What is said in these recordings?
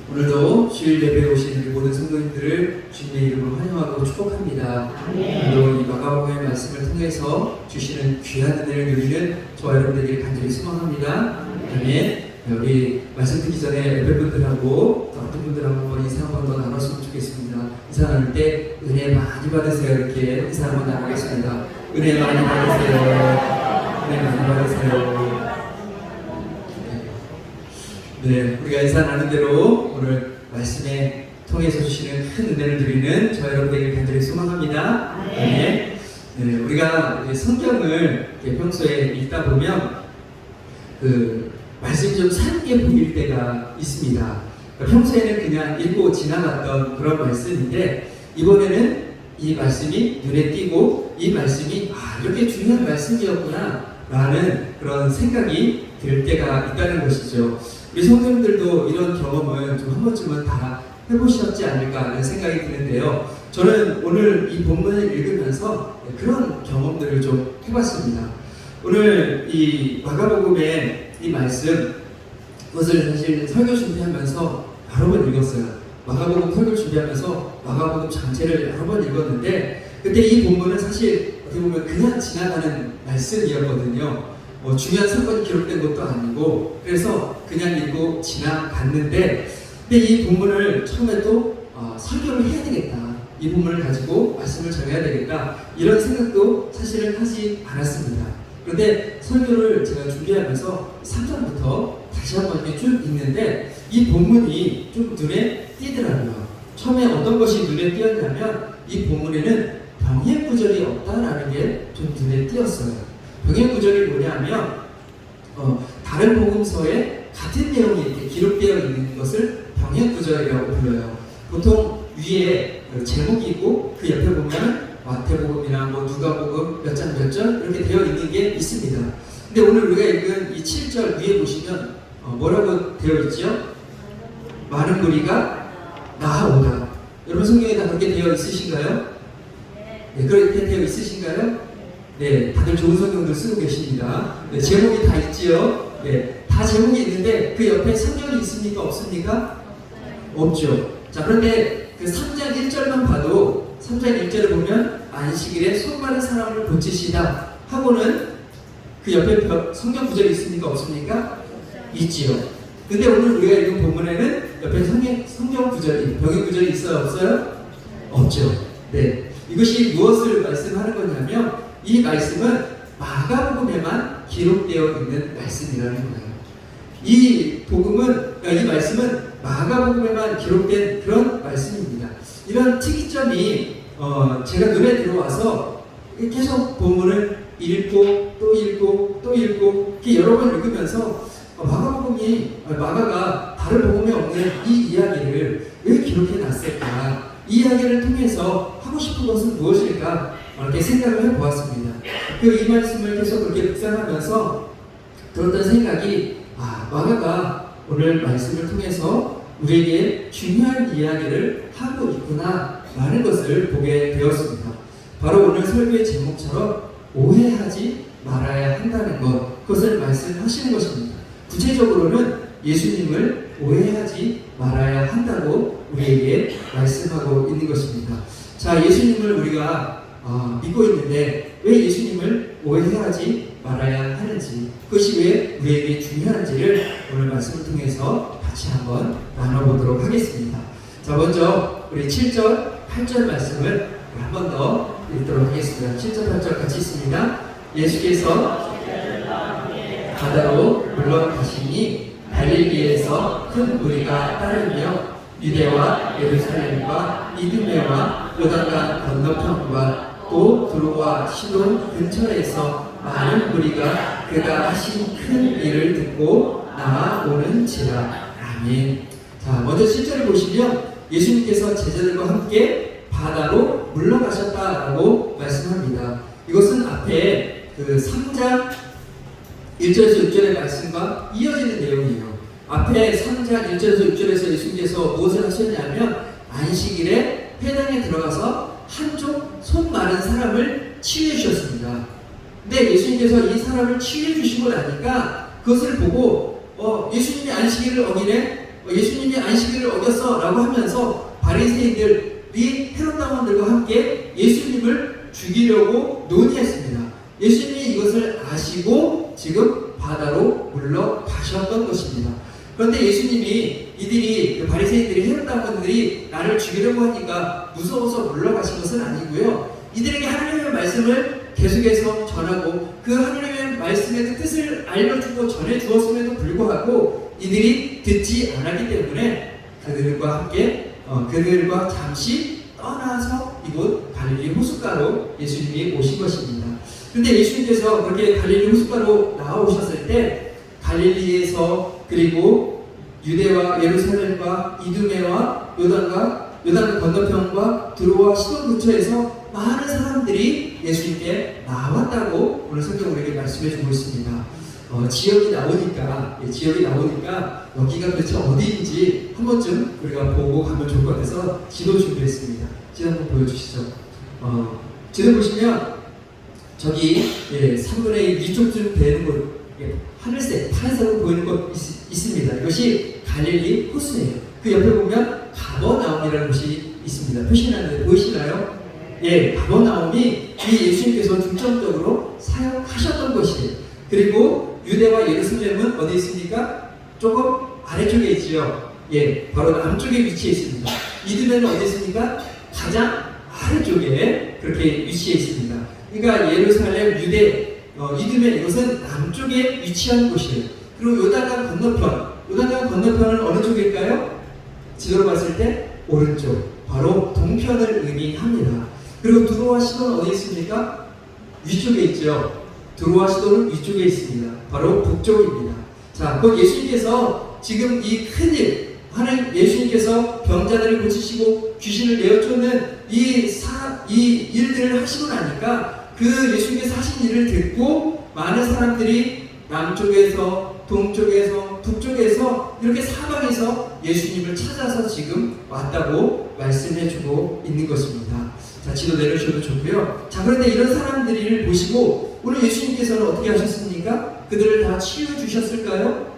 오늘도 주일 예배에 오신 우리 모든 성도님들을 주님의 이름으로 환영하고 축복합니다. 오늘도 이 마가복음의 말씀을 통해서 주시는 귀한 은혜를 누리는 저와 여러분들에게 간절히 소망합니다. 아멘. 우리 말씀 듣기 전에 예배분들하고 어떤 분들하고 한번 인사 한번 더 나눴으면 좋겠습니다. 인사 나눌 때 은혜 많이 받으세요. 이렇게 인사 한번 나누겠습니다. 은혜 많이 받으세요. 은혜 많이 받으세요. 네, 우리가 인사 나눈 대로 오늘 말씀에 통해서 주시는 큰 은혜를 드리는 저 여러분에게 간절히 소망합니다. 네. 네, 우리가 성경을 평소에 읽다 보면 말씀이 좀 산게 보일 때가 있습니다. 평소에는 그냥 읽고 지나갔던 그런 말씀인데 이번에는 이 말씀이 눈에 띄고 이 말씀이 이렇게 중요한 말씀이었구나 라는 그런 생각이 들 때가 있다는 것이죠. 우리 성도님들도 이런 경험은 좀 한 번쯤은 다 해보셨지 않을까 하는 생각이 드는데요. 저는 오늘 이 본문을 읽으면서 그런 경험들을 좀 해봤습니다. 오늘 이 마가복음의 이 말씀, 그것을 사실 설교 준비하면서 여러 번 읽었어요. 마가복음 설교 준비하면서 마가복음 전체를 여러 번 읽었는데 그때 이 본문은 사실 어떻게 보면 그냥 지나가는 말씀이었거든요. 중요한 사건이 기록된 것도 아니고 그래서 그냥 읽고 지나갔는데 근데 이 본문을 처음에 또 설교를 해야 되겠다. 이 본문을 가지고 말씀을 전해야 되겠다. 이런 생각도 사실은 하지 않았습니다. 그런데 설교를 제가 준비하면서 3장부터 다시 한번 쭉 읽는데 이 본문이 좀 눈에 띄더라고요. 처음에 어떤 것이 눈에 띄었냐면 이 본문에는 병행구절이 없다라는 게 좀 눈에 띄었어요. 병행구절이 뭐냐면 다른 복음서에 같은 내용이 이렇게 기록되어 있는 것을 병행구절이라고 불러요. 보통 위에 제목이 있고 그 옆에 보면 마태복음이나 누가복음 몇 장 몇 절 이렇게 되어 있는 게 있습니다. 근데 오늘 우리가 읽은 이 7절 위에 보시면 뭐라고 되어 있죠? 많은 무리가 나아오다. 여러분 성경에 다 그렇게 되어 있으신가요? 네, 그렇게 되어 있으신가요? 네, 다들 좋은 성경들 쓰고 계십니다. 네, 제목이 다 있지요? 네, 다 제목이 있는데 그 옆에 성경이 있습니까? 없습니까? 없죠. 자, 그런데 그 3장 1절만 봐도 3장 1절을 보면 안식일에 손 마른 사람을 고치시다 하고는 그 옆에 성경 구절이 있습니까? 없습니까? 있지요. 근데 오늘 우리가 읽은 본문에는 옆에 성경 구절이, 병행 구절이 있어요? 없어요? 없죠. 네, 이것이 무엇을 말씀하는 거냐면 이 말씀은 마가복음에만 기록되어 있는 말씀이라는 거예요. 이 말씀은 마가복음에만 기록된 그런 말씀입니다. 이런 특이점이 제가 눈에 들어와서 계속 본문을 읽고 또 읽고 또 읽고 이렇게 여러 번 읽으면서 마가가 다른 복음에 없는 이 이야기를 왜 기록해 놨을까? 이 이야기를 통해서 하고 싶은 것은 무엇일까? 이렇게 생각을 해보았습니다. 이 말씀을 계속 그렇게 묵상하면서 들었던 생각이 마가가 오늘 말씀을 통해서 우리에게 중요한 이야기를 하고 있구나 라는 것을 보게 되었습니다. 바로 오늘 설교의 제목처럼 오해하지 말아야 한다는 것, 그것을 말씀하시는 것입니다. 구체적으로는 예수님을 오해하지 말아야 한다고 우리에게 말씀하고 있는 것입니다. 자, 예수님을 우리가 믿고 있는데 왜 예수님을 오해하지 말아야 하는지, 그것이 왜 우리에게 중요한지를 오늘 말씀을 통해서 같이 한번 나눠보도록 하겠습니다. 자, 먼저 우리 7절, 8절 말씀을 한 번 더 읽도록 하겠습니다. 7절, 8절 같이 있습니다. 예수께서 바다로 물러가시니 갈릴리에서 큰 무리가 따르며 유대와 예루살렘과 이두메와 요단강 건너편과 또 두로와 시돈 근처에서 많은 무리가 그가 하신 큰 일을 듣고 나아오는지라. 아멘. 자, 먼저 7절을 보시면 예수님께서 제자들과 함께 바다로 물러가셨다라고 말씀합니다. 이것은 앞에 3장 1절에서 6절의 말씀과 이어지는 내용이에요. 앞에 3장 1절에서 6절에서 예수님께서 무엇을 하셨냐면 안식일에 회당에 들어가서 한쪽 손 마른 사람을 치유해 주셨습니다. 근데 예수님께서 이 사람을 치유해 주시고 나니까 그것을 보고 예수님이 안식일을 어기네? 예수님이 안식일을 어겼어 라고 하면서 바리새인들이 헤롯 당원들과 함께 예수님을 죽이려고 논의했습니다. 예수님이 이것을 아시고 지금 바다로 물러가셨던 것입니다. 그런데 예수님이 이들이 바리새인들이 헤롯 당원들이 나를 죽이려고 하니까 무서워서 물러가신 것은 아니고요. 이들에게 하나님의 말씀을 계속해서 전하고 그 하나님의 말씀의 뜻을 알려주고 전해주었음에도 불구하고 이들이 듣지 않았기 때문에 그들과 잠시 떠나서 이곳 갈릴리 호숫가로 예수님이 오신 것입니다. 그런데 예수님께서 그렇게 갈릴리 호숫가로 나오셨을 때 갈릴리에서 그리고 유대와 예루살렘과 이두메와 요단 건너편과 드로와 시돈 근처에서 많은 사람들이 예수님께 나왔다고 오늘 성경 우리에게 말씀해 주고 있습니다. 지역이 나오니까 여기가 도대체 어디인지 한 번쯤 우리가 보고 가면 좋을 것 같아서 지도 준비했습니다. 지도 한번 보여주시죠. 지도 보시면 저기 3분의 1 위쪽쯤 되는 곳, 하늘색, 파란색으로 보이는 곳 있습니다. 이것이 갈릴리 호수예요. 그 옆에 보면 가버나움이라는 곳이 있습니다. 표시해놨는데 보이시나요? 가버나움이 이 예수님께서 중점적으로 사역하셨던 곳이에요. 그리고 유대와 예루살렘은 어디 있습니까? 조금 아래쪽에 있지요. 바로 남쪽에 위치해 있습니다. 이두메는 어디 있습니까? 가장 아래쪽에 그렇게 위치해 있습니다. 그러니까 예루살렘, 유대, 이두메 이것은 남쪽에 위치한 곳이에요. 그리고 요단강 건너편은 어느 쪽일까요? 지도로 봤을 때 오른쪽, 바로 동편을 의미합니다. 그리고 두로와 시돈은 어디 있습니까? 위쪽에 있죠. 두로와 시돈은 위쪽에 있습니다. 바로 북쪽입니다. 자, 곧 예수님께서 지금 이 큰일, 예수님께서 병자들을 고치시고 귀신을 내어쫓는 이 일들을 하시고 나니까 그 예수님께서 하신 일을 듣고 많은 사람들이 남쪽에서, 동쪽에서, 북쪽에서 이렇게 사방에서 예수님을 찾아서 지금 왔다고 말씀해주고 있는 것입니다. 자, 지도 내려주셔도 좋고요. 자, 그런데 이런 사람들을 보시고 오늘 예수님께서는 어떻게 하셨습니까? 그들을 다 치유 주셨을까요?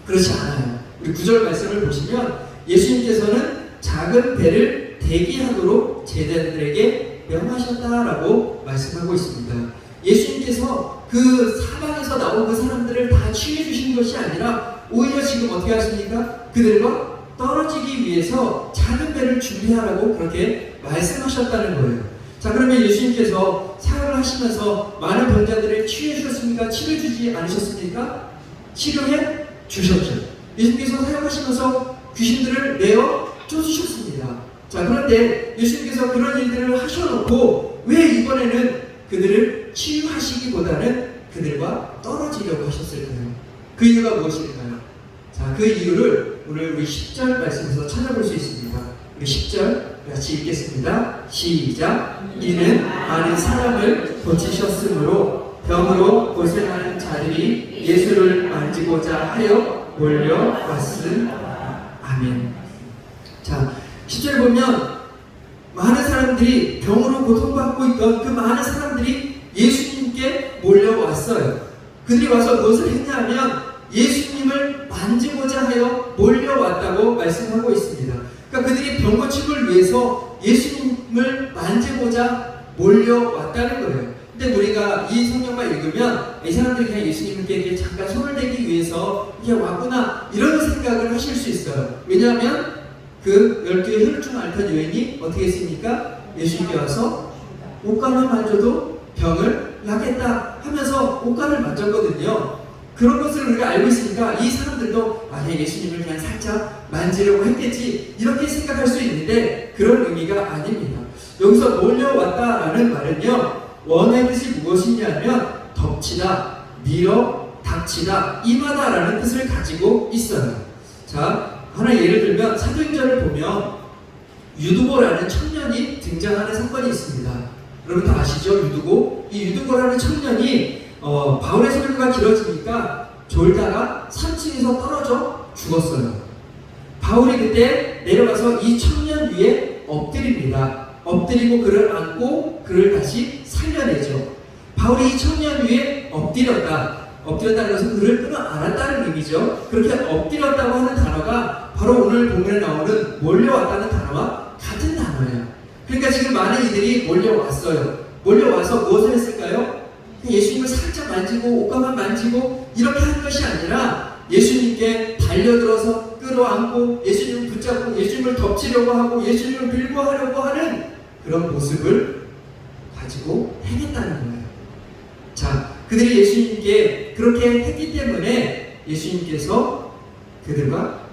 그렇지 않아요. 우리 9절 말씀을 보시면 예수님께서는 작은 배를 대기하도록 제자들에게 명하셨다라고 말씀하고 있습니다. 예수님께서 그 사방에서 나온 그 사람들을 다 치유해 주신 것이 아니라 오히려 지금 어떻게 하십니까? 그들과 떨어지기 위해서 작은 배를 준비하라고 그렇게 말씀하셨다는 거예요. 자, 그러면 예수님께서 사역을 하시면서 많은 병자들을 치유해 주셨습니까? 치료해 주지 않으셨습니까? 치료해 주셨죠. 예수님께서 사역하시면서 귀신들을 내어 쫓으셨습니다. 자, 그런데 예수님께서 그런 일들을 하셔놓고 왜 이번에는 그들을 치유하시기보다는 그들과 떨어지려고 하셨을까요? 그 이유가 무엇일까요? 자, 그 이유를 오늘 우리 10절 말씀에서 찾아볼 수 있습니다. 우리 10절 같이 읽겠습니다. 시작. 이는 많은 사람을 고치셨으므로 병으로 고생하는 자들이 예수를 만지고자 하여 몰려왔으나. 아멘. 자, 10절에 보면 많은 사람들이 병으로 고통받고 있던 그 많은 사람들이 예수님께 몰려왔어요. 그들이 와서 무엇을 했냐면 예수님을 만지고자 하여 몰려왔다고 말씀하고 있습니다. 그러니까 그들이 병 고침을 위해서 예수님을 만지고자 몰려왔다는 거예요. 근데 우리가 이 성경만 읽으면 이 사람들이 그냥 예수님께 잠깐 손을 대기 위해서 이렇게 왔구나 이런 생각을 하실 수 있어요. 왜냐하면 그 12의 혈루증 앓던 여인이 어떻게 했습니까? 예수님께 와서 옷감을 만져도 병을 낫겠다 하면서 옷감을 만졌거든요. 그런 것을 우리가 알고 있으니까 이 사람들도 예수님을 그냥 살짝 만지려고 했겠지 이렇게 생각할 수 있는데 그런 의미가 아닙니다. 여기서 몰려왔다라는 말은요, 원의 뜻이 무엇이냐면 덮치다, 밀어, 닥치다, 임하다라는 뜻을 가지고 있어요. 자, 하나 예를 들면 사도행전을 보면 유두고라는 청년이 등장하는 사건이 있습니다. 여러분 다 아시죠? 유두고. 이 유두고라는 청년이 바울의 설교가 길어지니까 졸다가 3층에서 떨어져 죽었어요. 바울이 그때 내려가서 이 청년 위에 엎드립니다. 엎드리고 그를 안고 그를 다시 살려내죠. 바울이 이 청년 위에 엎드렸다. 엎드렸다는 것은 그를 끊어 알았다는 의미죠. 그렇게 엎드렸다고 하는 단어가 바로 오늘 본문에 나오는 몰려왔다는 단어와 같은 단어예요. 그러니까 지금 많은 이들이 몰려왔어요. 몰려와서 무엇을 했을까요? 예수님을 살짝 만지고 옷가만 만지고 이렇게 한 것이 아니라 예수님께 달려들어서 끌어안고 예수님을 붙잡고 예수님을 덮치려고 하고 예수님을 밀고 하려고 하는 그런 모습을 가지고 행했다는 거예요. 자, 그들이 예수님께 그렇게 했기 때문에 예수님께서 그들과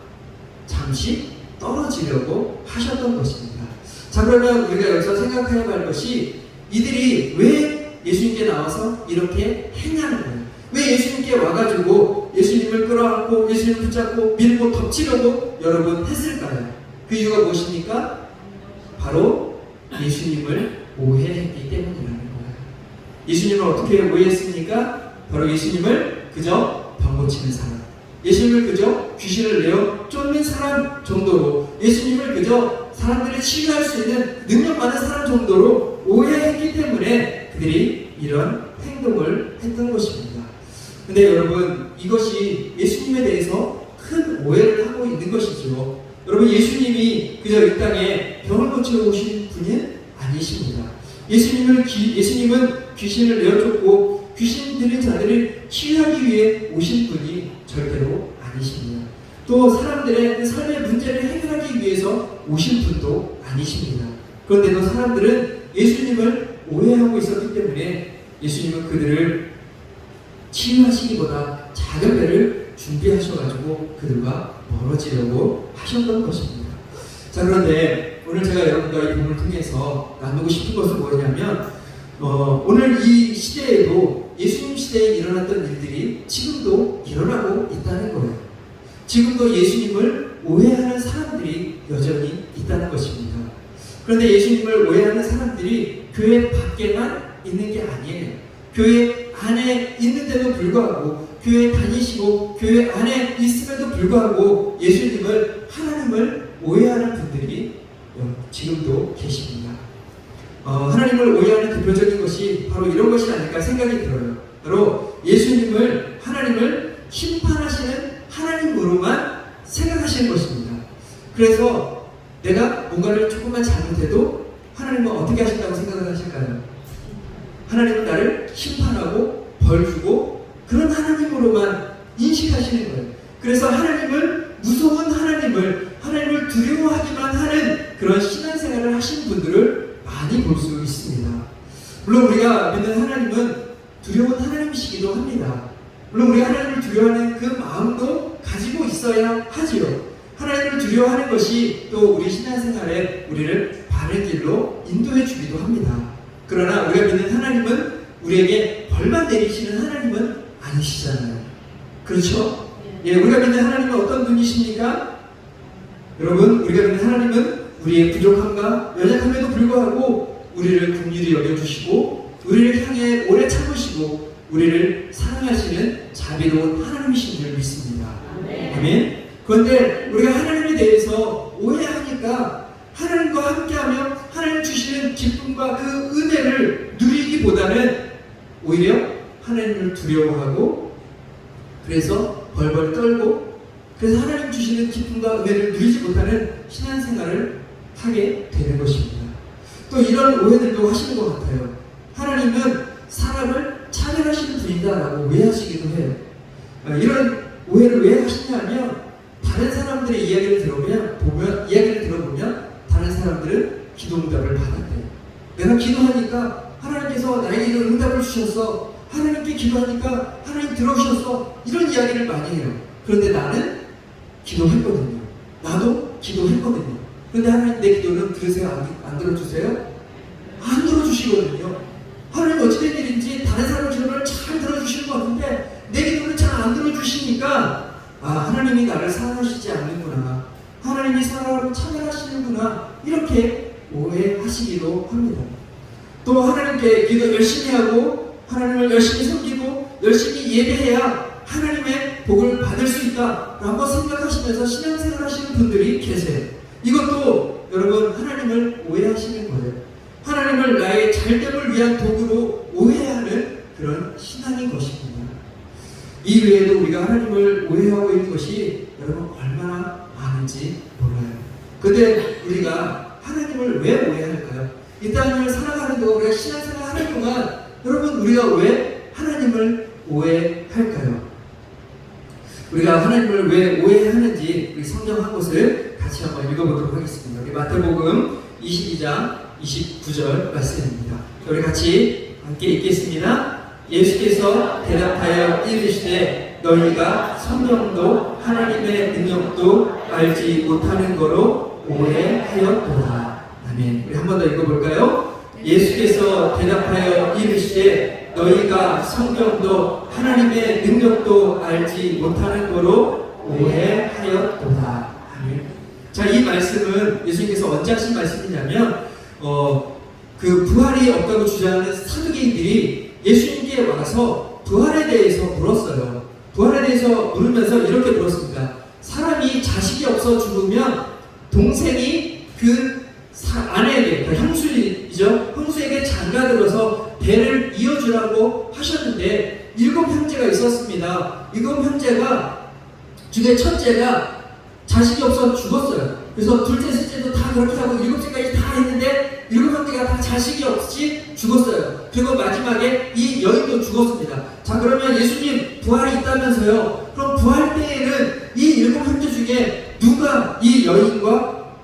잠시 떨어지려고 하셨던 것입니다. 자, 그러면 우리가 여기서 생각해야 할 것이 이들이 왜 예수님께 나와서 이렇게 했냐는 거예요. 왜 예수님께 와가지고 예수님을 끌어안고 예수님을 붙잡고 밀고 덮치려고 여러분 했을까요? 그 이유가 무엇입니까? 바로 예수님을 오해했기 때문이라는 거예요. 예수님을 어떻게 오해했습니까? 바로 예수님을 그저 병 고치는 사람, 예수님을 그저 귀신을 내어 쫓는 사람 정도로, 예수님을 그저 사람들을 치유할 수 있는 능력 많은 사람 정도로 오해했기 때문에 그들이 이런 행동을 했던 것입니다. 근데 여러분, 이것이 예수님에 대해서 큰 오해를 하고 있는 것이죠. 여러분, 예수님이 그저 이 땅에 병을 고치러 오신 분이 아니십니다. 예수님은 귀신을 내어 쫓고 귀신 들린 자들을 치유하기 위해 오신 분이 절대로 아니십니다. 또 사람들의 그 삶의 문제를 해결하기 위해서 오신 분도 아니십니다. 그런데도 사람들은 예수님을 오해하고 있었기 때문에 예수님은 그들을 치유하시기보다 작은 배를 준비하셔가지고 그들과 멀어지려고 하셨던 것입니다. 자, 그런데 오늘 제가 여러분과 이 본문을 통해서 나누고 싶은 것은 뭐냐면 오늘 이 시대에도 예수님 시대에 일어났던 일들이 지금도 일어나고 있다는 거예요. 지금도 예수님을 오해하는 사람들이 여전히 있다는 것입니다. 그런데 예수님을 오해하는 사람들이 교회 밖에만 있는 게 아니에요. 교회 안에 있는데도 불구하고, 교회 다니시고 교회 안에 있음에도 불구하고 예수님을, 하나님을 오해하는 분들이 지금도 계십니다. 하나님을 오해하는 대표적인 것이 바로 이런 것이 아닐까 생각이 들어요. 바로 예수님을, 하나님을 심판하시는 하나님으로만 생각하시는 것입니다. 그래서 내가 뭔가를 조금만 잘못해도 하나님은 어떻게 하신다고 생각을 하실까요? 하나님은 나를 심판하고 벌 주고 그런 하나님으로만 인식하시는 거예요. 그래서 하나님을, 무서운 하나님을 두려워하기만 하는 그런 신앙생활을 하신 분들을 많이 볼 수 있습니다. 물론 우리가 믿는 하나님은 두려운 하나님이시기도 합니다. 물론 우리가 하나님을 두려워하는 그 마음도 가지고 있어야 하지요. 하나님을 두려워하는 것이 또 우리 신앙생활에 우리를 바른 길로 인도해 주기도 합니다. 그러나 우리가 믿는 하나님은 우리에게 벌만 내리시는 하나님은 아니시잖아요. 그렇죠? 예, 우리가 믿는 하나님은 어떤 분이십니까? 여러분, 우리가 믿는 하나님은 우리의 부족함과 연약함에도 불구하고 우리를 긍휼히 여겨주시고 우리를 향해 오래 참으시고 우리를 사랑하시는 자비로운 하나님이신 줄 믿습니다. 아멘. 그런데 우리가 하나님에 대해서 오해하니까 하나님과 함께하며 하나님 주시는 기쁨과 그 은혜를 누리기보다는 오히려 하나님을 두려워하고 그래서 벌벌 떨고 그래서 하나님 주시는 기쁨과 은혜를 누리지 못하는 신앙생활을 하게 되는 것입니다. 또 이런 오해들도 하시는 것 같아요. 하나님은 사람을 차별하시는 분이다라고 오해하시기도 해요. 이런 오해를 왜 하시냐면 다른 사람들의 이야기를 들어보면 다른 사람들은 기도응답을 받았대요. 내가 기도하니까 하나님께서 나에게 이런 응답을 주셔서, 하나님께 기도하니까 하나님 들어주셔서, 이런 이야기를 많이 해요. 그런데 나는 기도했거든요. 나도 기도했거든요. 그런데 하나님 내 기도는 들으세요? 안 들어주세요? 안 들어주시거든요. 하나님 어찌된 일인지 다른 사람 기도를 잘 들어주시는 것 같은데 내 기도는 잘 안 들어주시니까 하나님이 나를 사랑하시지 않는구나, 하나님이 사랑하고 차별하시는구나, 이렇게 오해하시기도 합니다. 또 하나님께 기도 열심히 하고 하나님을 열심히 섬기고 열심히 예배해야 하나님의 복을 받을 수 있다라고 생각하시면서 신앙생활 하시는 분들이 계세요. 이것도 여러분 하나님을 오해하시는 거예요. 하나님을 나의 잘됨을 위한 도구로 오해하는 그런 신앙인 것입니다. 이 외에도 우리가 하나님을 오해하고 있는 것이 여러분 얼마나 많은지 몰라요. 근데 우리가 하나님을 왜 오해할까요? 이 땅을 살아가는 동안, 우리가 신앙생활 하는 동안 여러분 우리가 왜 하나님을 오해할까요? 우리가 하나님을 왜 오해하는지 우리 성경 한 곳을 같이 한번 읽어보도록 하겠습니다. 우리 마태복음 22장 29절 말씀입니다. 우리 같이 함께 읽겠습니다. 예수께서 대답하여 이르시되 너희가 성령도 하나님의 능력도 알지 못하는 거로 오해하였도다. 아멘. 우리 한 번 더 읽어볼까요? 예수께서 대답하여 이르시되 너희가 성령도 하나님의 능력도 알지 못하는 거로 오해하였도다. 아멘. 자, 이 말씀은 예수님께서 언제 하신 말씀이냐면 그 부활이 없다고 주장하는 사두개인들이 예수님께 와서 부활에 대해서 물었어요. 부활에 대해서 물으면서 이렇게 물었습니다. 사람이 자식이 없어 죽으면 동생이 그 아내에게, 그 형수이죠, 형수에게 장가들어서 대를 이어주라고 하셨는데 7 형제가 있었습니다. 7 형제가 중에 첫째가 자식이 없어 죽었어요. 그래서 둘째, 셋째도 다 그렇게 하고 7째까지 다 했는데 7 형제가 다 자식이 없이 죽었어요. 그리고 마지막에 이 여인도 죽었습니다. 자, 그러면 예수님 부활이 있다면서요. 그럼 부활 때에는 이 7 형제 중에 누가 이 여인과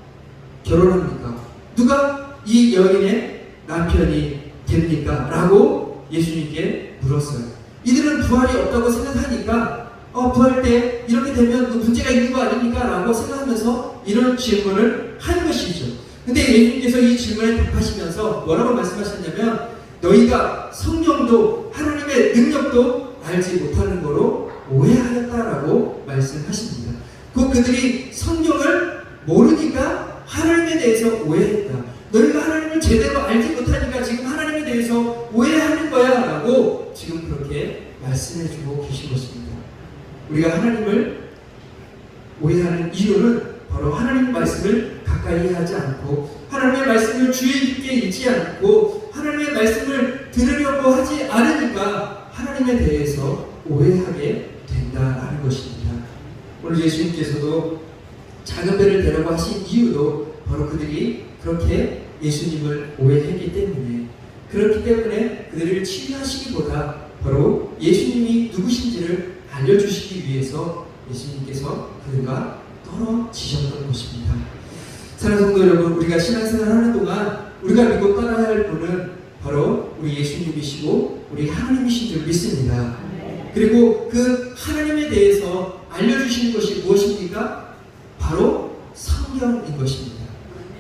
결혼합니까? 누가 이 여인의 남편이 됩니까? 라고 예수님께 물었어요. 이들은 부활이 없다고 생각하니까 부활 때 이렇게 되면 문제가 있는 거 아닙니까? 라고 생각하면서 이런 질문을 한 것이죠. 근데 예수님께서 이 질문에 답하시면서 뭐라고 말씀하셨냐면 너희가 성령도 하나님의 능력도 알지 못하는 거로 오해하였다라고 말씀하십니다. 그들이 성령을 모르니까 하나님에 대해서 오해했다. 너희가 하나님을 제대로 알지 못하니까 지금 하나님에 대해서 오해하는 거야 라고 지금 그렇게 말씀해주고 계신 것입니다. 우리가 하나님을 오해하는 이유는 바로 하나님의 말씀을 가까이 하지 않고 하나님의 말씀을 주의 깊게 읽지 않고 하나님의 말씀을 들으려고 하지 않으니까 하나님에 대해서 오해하게 된다라는 것입니다. 오늘 예수님께서도 작은 배를 데려고 하신 이유도 바로 그들이 그렇게 예수님을 오해했기 때문에, 그렇기 때문에 그들을 치유하시기보다 바로 예수님이 누구신지를 알려주시기 위해서 예수님께서 그들과 떨어지셨던 것입니다. 사랑하는 성도 여러분, 우리가 신앙생활 하는 동안 우리가 믿고 따라야 할 분은 바로 우리 예수님이시고 우리 하나님이신 줄 믿습니다. 그리고 그 하나님에 대해서 알려주시는 것이 무엇입니까? 바로 성경인 것입니다.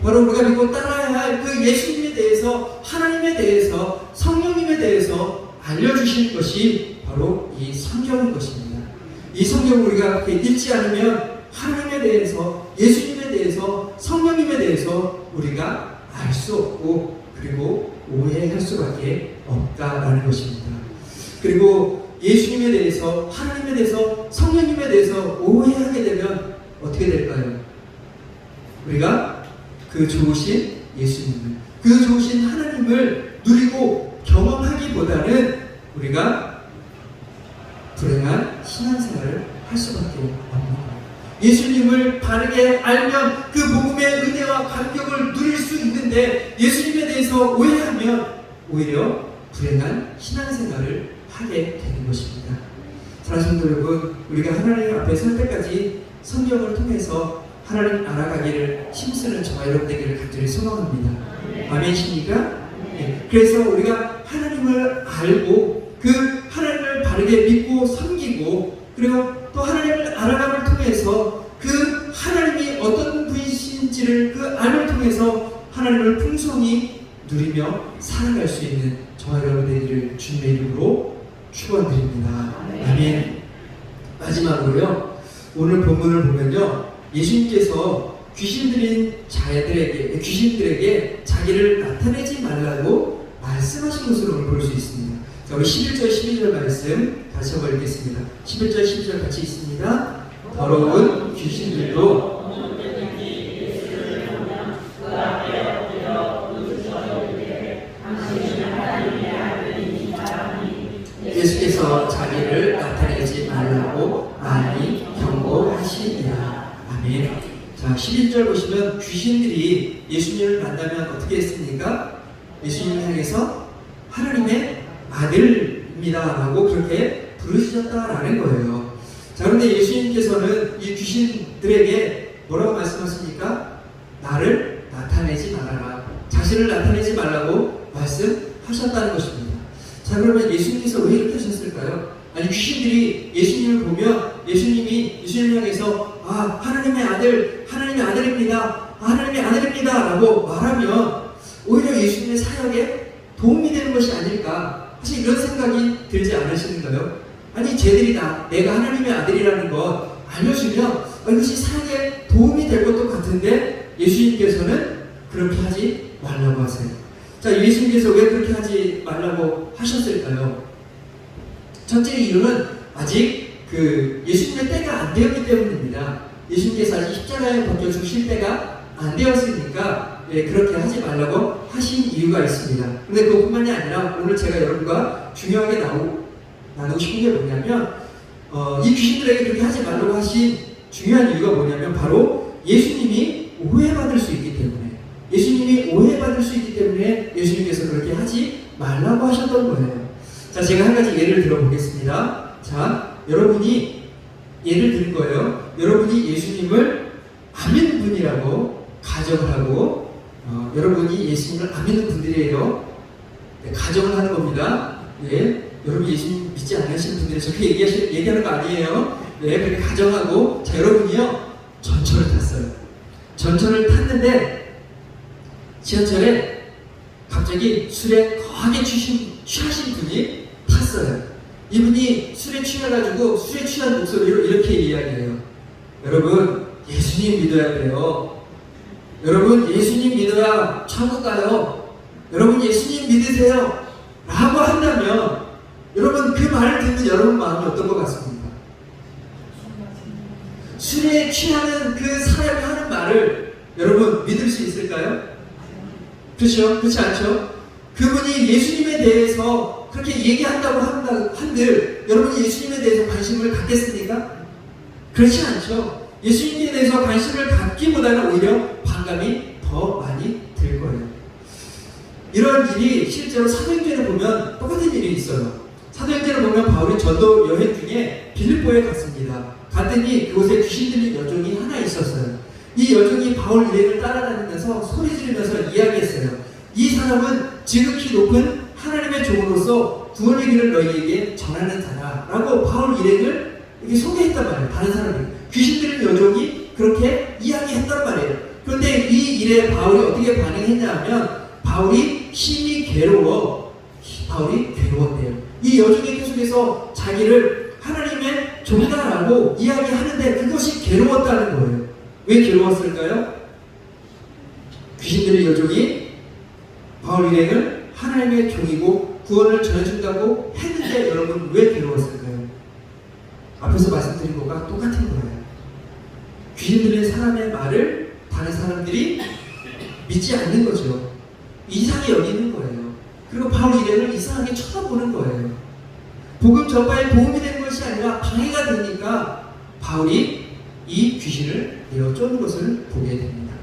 바로 우리가 믿고 따라야 할 그 예수님에 대해서, 하나님에 대해서, 성령님에 대해서 알려주시는 것이 바로 이 성경인 것입니다. 이 성경을 우리가 읽지 않으면 하나님에 대해서, 예수님에 대해서, 성령님에 대해서 우리가 알 수 없고 그리고 오해할 수밖에 없다라는 것입니다. 그리고 예수님에 대해서, 하나님에 대해서, 성령님에 대해서 오해하게 되면 어떻게 될까요? 우리가 그 좋으신 예수님을, 그 좋으신 하나님을 누리고 경험하기보다는 우리가 불행한 신앙생활을 할 수밖에 없는 거예요. 예수님을 바르게 알면 그 복음의 은혜와 감격을 누릴 수 있는데 예수님에 대해서 오해하면 오히려 불행한 신앙생활을 하게 되는 것입니다. 사랑하는 성도 여러분, 우리가 하나님 앞에 설 때까지 성경을 통해서 하나님 알아가기를 힘쓰는 저와 여러분 되기를 간절히 소망합니다. 아멘이십니까? 네. 그래서 우리가 하나님을 알고 그 하나님을 바르게 믿고 섬기고 그리고 또 하나님을 알아감을 통해서 그 하나님이 어떤 분이신지를 그 알을 통해서 하나님을 풍성히 누리며 살아갈 수 있는 저와 여러분 되기를 주님의 이름으로 축원드립니다. 아멘. 마지막으로요, 오늘 본문을 보면요, 예수님께서 귀신들에게 자기를 나타내지 말라고 말씀하신 것으로 오늘 볼 수 있습니다. 자, 우리 11절 12절 말씀 다시 한번 읽겠습니다. 11절 12절 같이 있습니다. 더러운 귀신들도 예수께서 자기를 나타내지 아멘. 자, 11절 보시면 귀신들이 예수님을 만나면 어떻게 했습니까? 예수님을 향해서 하나님의 아들입니다 라고 그렇게 부르셨다라는 거예요. 자, 그런데 예수님께서는 이 귀신들에게 뭐라고 말씀하십니까? 나를 나타내지 말아라. 자신을 나타내지 말라고 말씀하셨다는 것입니다. 자, 그러면 예수님께서 왜 이렇게 하셨을까요? 아니, 귀신들이 예수님을 보면 예수님이 예수님을 향해서 하나님의 아들, 하나님의 아들입니다. 하나님의 아들입니다 라고 말하면 오히려 예수님의 사역에 도움이 되는 것이 아닐까. 사실 이런 생각이 들지 않으시는가요? 아니, 쟤들이 내가 하나님의 아들이라는 것 알려주면 이것이 사역에 도움이 될 것도 같은데 예수님께서는 그렇게 하지 말라고 하세요. 자, 예수님께서 왜 그렇게 하지 말라고 하셨을까요? 첫째 이유는 아직 예수님의 때가 안 되었기 때문입니다. 예수님께서 아직 십자가에 벗겨 죽실 때가 안 되었으니까 그렇게 하지 말라고 하신 이유가 있습니다. 근데 그것뿐만이 아니라 오늘 제가 여러분과 중요하게 나누고 싶은 게 뭐냐면 이 귀신들에게 그렇게 하지 말라고 하신 중요한 이유가 뭐냐면 바로 예수님이 오해받을 수 있기 때문에 예수님께서 그렇게 하지 말라고 하셨던 거예요. 자, 제가 한 가지 예를 들어보겠습니다. 자, 여러분이 예를 든 거예요. 여러분이 예수님을 안 믿는 분이라고 가정을 하고 여러분이 예수님을 안 믿는 분들이에요. 네, 가정을 하는 겁니다. 예, 여러분 예수님 믿지 않으시는 분들이 저렇게 얘기하는 거 아니에요. 네, 그렇게 가정하고 자, 여러분이요 전철을 탔어요. 전철을 탔는데 지하철에 갑자기 술에 거하게 취하신 분이 탔어요. 이분이 술에 취해가지고 술에 취한 목소리로 이렇게 이야기해요. 여러분 예수님 믿어야 돼요. 여러분 예수님 믿어야 천국 가요. 여러분 예수님 믿으세요 라고 한다면 여러분 그 말을 듣는 여러분 마음이 어떤 것 같습니까? 술에 취하는 그 사람이 하는 말을 여러분 믿을 수 있을까요? 그렇죠? 그렇지 않죠? 그분이 예수님에 대해서 그렇게 얘기한다고 한들 여러분이 예수님에 대해서 관심을 갖겠습니까? 그렇지 않죠. 예수님에 대해서 관심을 갖기보다는 오히려 반감이 더 많이 들 거예요. 이런 일이 실제로 사도행전에 보면 똑같은 일이 있어요. 사도행전을 보면 바울이 전도 여행 중에 빌립보에 갔습니다. 갔더니 그곳에 귀신 들린 여종이 하나 있었어요. 이 여종이 바울 일행을 따라다니면서 소리 지르면서 이야기했어요. 이 사람은 지극히 높은 하나님의 종으로서 구원의 길을 너희에게 전하는 자다 라고 바울 일행을 이렇게 소개했단 말이에요. 다른 사람이 귀신 들린 여종이 그렇게 이야기했단 말이에요. 그런데 이 일에 바울이 어떻게 반응했냐 하면 바울이 심히 괴로웠대요. 이 여종이 계속해서 자기를 하나님의 종다라고 이야기하는데 그것이 괴로웠다는 거예요. 왜 괴로웠을까요? 귀신 들린 여종이 바울 일행을 하나님의 종이고 구원을 전해준다고 했는데 여러분 왜 괴로웠을까요? 앞에서 말씀드린 것과 똑같은 거예요. 귀신 들린 사람의 말을 다른 사람들이 믿지 않는 거죠. 이상히 여기는 거예요. 그리고 바울 일행을 이상하게 쳐다보는 거예요. 복음 전파에 도움이 되는 것이 아니라 방해가 되니까 바울이 이 귀신을 내어 쫓는 것을 보게 됩니다.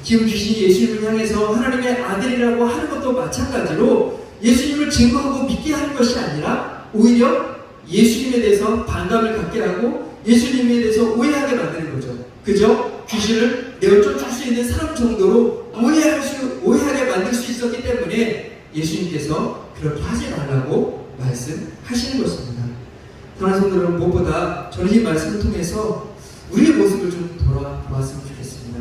지금 귀신이 예수님을 향해서 하나님의 아들이라고 하는 것도 마찬가지로 예수님을 증거하고 믿게 하는 것이 아니라 오히려 예수님에 대해서 반감을 갖게 하고 예수님에 대해서 오해하게 만드는 거죠. 그저 귀신을 내어 쫓을 수 있는 사람 정도로 오해하게 만들 수 있었기 때문에 예수님께서 그렇게 하지 말라고 말씀하시는 것입니다. 사랑하는 성도 여러분, 무엇보다 저는 이 말씀을 통해서 우리의 모습을 좀 돌아보았으면 좋겠습니다.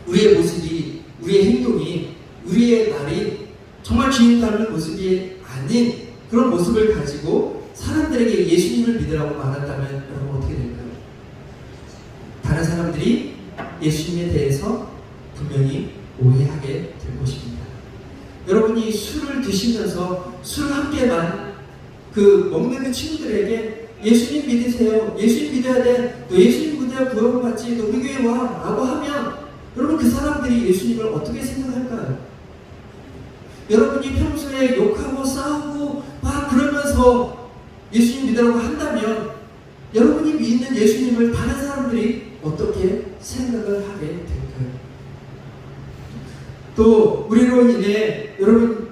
우리의 모습이, 우리의 행동이, 우리의 말이 정말 주님 닮은 모습이 아닌 그런 모습을 가지고 사람들에게 예수님을 믿으라고 말한다면 여러분 어떻게 될까요? 다른 사람들이 예수님에 대해서 분명히 오해하게 될 것입니다. 여러분이 술을 드시면서 술을 함께만 먹는 그 친구들에게 예수님 믿으세요. 예수님 믿어야 돼. 너 예수님 믿어야 구원을 받지. 너 우리 교회 와. 라고 하면 여러분 그 사람들이 예수님을 어떻게 생각할까요? 여러분이 평소에 욕하고 싸우고 막 그러면서 예수님 믿으라고 한다면 여러분이 믿는 예수님을 다른 사람들이 어떻게 생각을 하게 될까요? 또 우리로 인해 여러분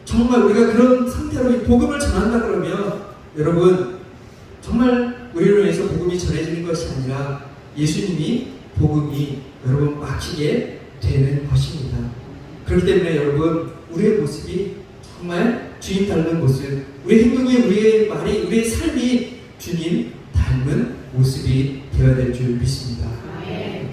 정말 우리가 그런 상태로 이 복음을 전한다 그러면 여러분 정말 우리로 인해서 복음이 전해지는 것이 아니라 예수님이 복음이 여러분 막히게 되는 것입니다. 그렇기 때문에 여러분 우리의 모습이 정말 주님 닮은 모습, 우리의 행동이, 우리의 말이, 우리의 삶이 주님 닮은 모습이 되어야 될 줄 믿습니다.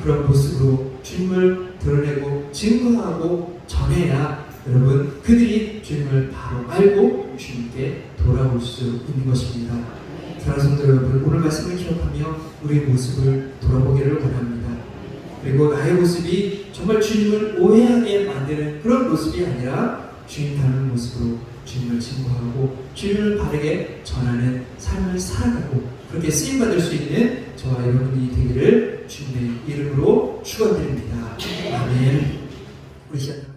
그런 모습으로 주님을 드러내고 증거하고 전해야 여러분 그들이 주님을 바로 알고 주님께 돌아올 수 있는 것입니다. 사랑하는 성도 여러분, 오늘 말씀을 기억하며 우리의 모습을 돌아보기를 원합니다. 그리고 나의 모습이 정말 주님을 오해하게 만드는 그런 모습이 아니라 주님 닮은 모습으로 주님을 증거하고 주님을 바르게 전하는 삶을 살아가고 그렇게 쓰임받을 수 있는 저와 여러분이 되기를 주님의 이름으로 축원드립니다. 아멘. 우리 시간